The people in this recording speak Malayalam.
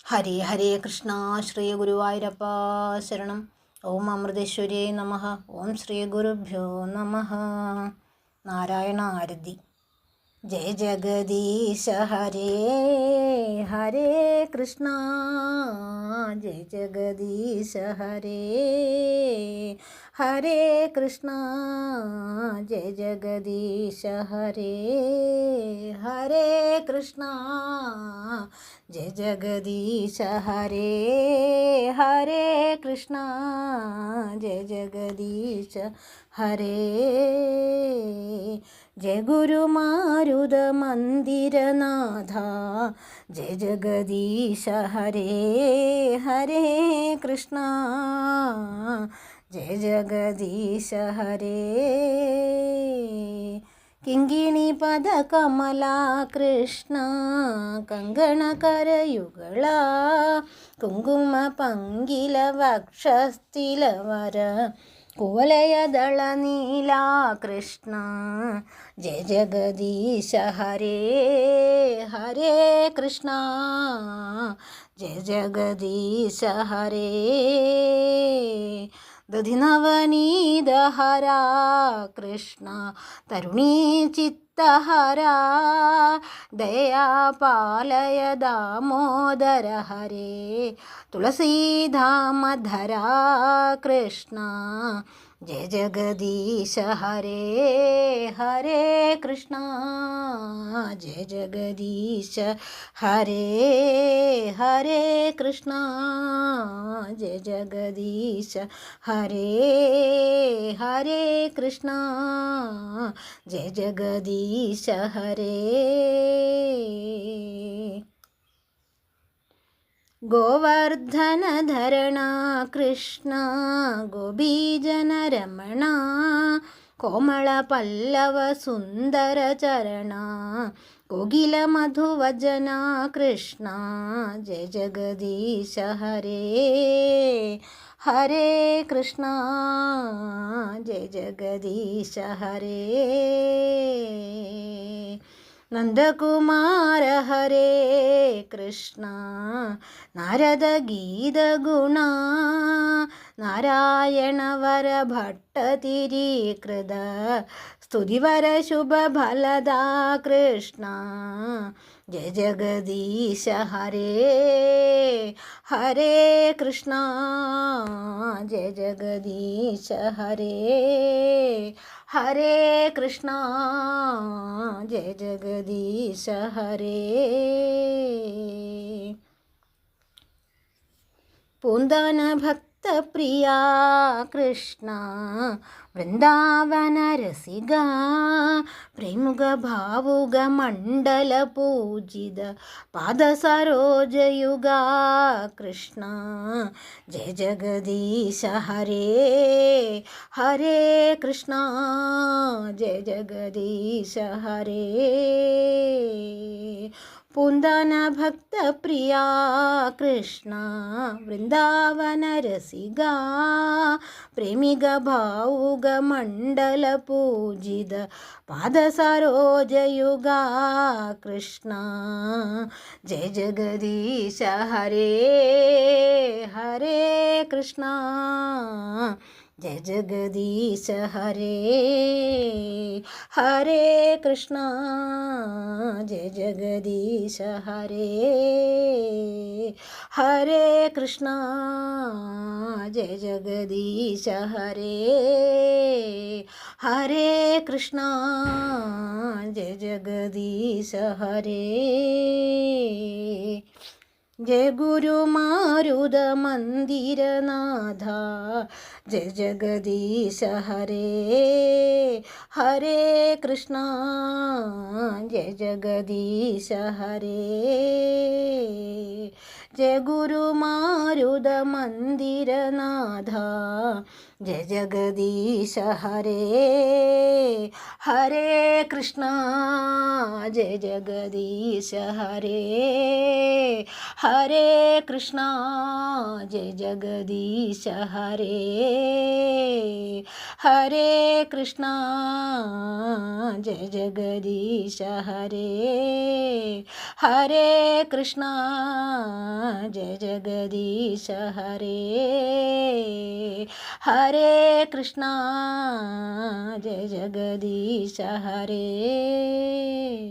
ഹരേ ഹരേ കൃഷ്ണ. ശ്രീ ഗുരുവായൂരപ്പ ശരണം. ഓം അമൃതേശ്വരേ നമഃ. ഓം ശ്രീ ഗുരുഭ്യോ നമഃ. നാരായണ ആരതി. ജയ ജഗദീശ ഹരേ ഹരേ കൃഷ്ണ. ജയ ജഗദീശ ഹരേ ഹരേ കൃഷ്ണ. ജയ ജഗദീശ ഹരേ ഹരേ കൃഷ്ണ. ജയ ജഗദീശ ഹരേ ഹരേ കൃഷ്ണ. ജയ ജഗദീശ ഹരേ. ജയ ഗുരുമാരുത മന്ദിരനാഥ. ജയ ജഗദീശ ഹരേ ഹരേ കൃഷ്ണ. ജയ ജഗദീശ ഹരേ. കിങ്കിണി പദ കമല കൃഷ്ണ. കങ്കണകരയുಗಳ കുങ്കുമ പങ്കില വക്ഷസ്ഥിലവര കുവലയദള നീല കൃഷ്ಣ. ജയ ജഗദീശ ഹരേ ഹരേ കൃഷ്ണ. ജയ ജഗദീശ ഹരേ. ദധിനവനീത ഹര കൃഷ്ണ. തരുണീ ചിത്തഹര ദയാപാലയ ദാമോദര ഹരേ. തുളസീധാമധര കൃഷ്ണ. ജയ ജഗദീശ ഹരേ ഹരേ കൃഷ്ണ. ജയ ജഗദീശ ഹരേ ഹരേ കൃഷ്ണ. ജയ ജഗദീശ ഹരേ ഹരേ കൃഷ്ണ. ജയ ജഗദീശ ഹരേ. ഗോവർദ്ധനധരണ കൃഷ്ണ. ഗോപീജന രമണ കോമള പല്ലവ സുന്ദര ചരണ. കോകില മധുവജന കൃഷ്ണ. ജയ ജഗദീശ ഹരേ ഹരേ കൃഷ്ണ. ജയ ജഗദീശ ഹരേ. നന്ദകുമാര ഹരേ കൃഷ്ണ. നാരദ ഗീത ഗുണ. നാരായണ വര ഭട്ടതിരീകൃത സ്തുതിവര ശുഭ ഫലദ കൃഷ്ണ. ജയ ജഗദീശ ഹരേ ഹരേ കൃഷ്ണ. ജയ ജഗദീശ ഹരേ ഹരേ കൃഷ്ണ. ജയ ജഗദീശ ഹരേ. പൂന്താന ഭക്തപ്രിയ കൃഷ്ണ. വൃന്ദാവന രസിക പ്രേമുക ഭാവുക മണ്ഡല പൂജിത പാദ സരോജയുഗ കൃഷ്ണ. ജയ ജഗദീശ ഹരേ ഹരേ കൃഷ്ണ. ജയ ജഗദീശ ഹരേ. പൂന്താന ഭക്തപ്രിയ കൃഷ്ണ. വൃന്ദാവന രസിക പ്രേമിക ഭാവുക മണ്ഡല പൂജിത പാദ സരോജയുഗ കൃഷ്ണ. ജയ ജഗദീശ ഹരേ ഹരേ കൃഷ്ണ. ജയ ജഗദീശ ഹരേ ഹരേ കൃഷ്ണ. ജയ ജഗദീശ ഹരേ ഹരേ കൃഷ്ണ. ജയ ജഗദീശ ഹരേ ഹരേ കൃഷ്ണ. ജയ ജഗദീശ ഹരേ. ജയ ഗുരുമാരുത മന്ദിരനാഥ. ജയ ജഗദീശ ഹരേ ഹരേ കൃഷ്ണ. ജയ ജഗദീശ ഹരേ. ജയ ഗുരുമാരുത മന്ദിരനാഥ. ജയ ജഗദീശ ഹരേ ഹരേ കൃഷ്ണ. ജയ ജഗദീശ ഹരേ हरे कृष्णा जय जगदीश हरे, हरे कृष्णा जय जगदीश हरे, हरे कृष्णा जय जगदीश हरे, हरे कृष्णा जय जगदीश हरे.